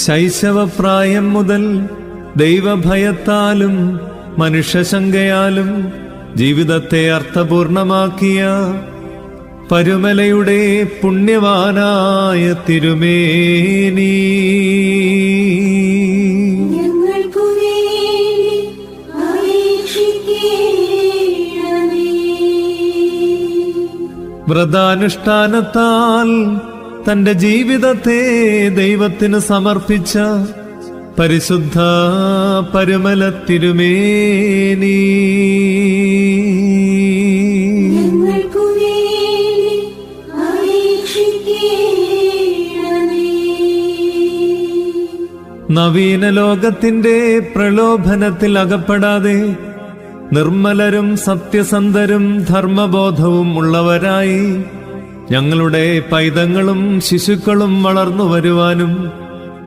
ശൈശവപ്രായം മുതൽ ദൈവഭയത്താലും മനുഷ്യശങ്കയാലും ജീവിതത്തെ അർത്ഥപൂർണമാക്കിയ പരുമലയുടെ പുണ്യവാനായ തിരുമേനി, വ്രതാനുഷ്ഠാനത്താൽ തന്റെ ജീവിതത്തെ ദൈവത്തിന് സമർപ്പിച്ച പരിശുദ്ധ പരുമല തിരുമേനി, നവീന ലോകത്തിന്റെ പ്രലോഭനത്തിൽ അകപ്പെടാതെ നിർമ്മലരും സത്യസന്ധരും ധർമ്മബോധവും ഉള്ളവരായി ഞങ്ങളുടെ പൈതങ്ങളും ശിശുക്കളും വളർന്നു വരുവാനും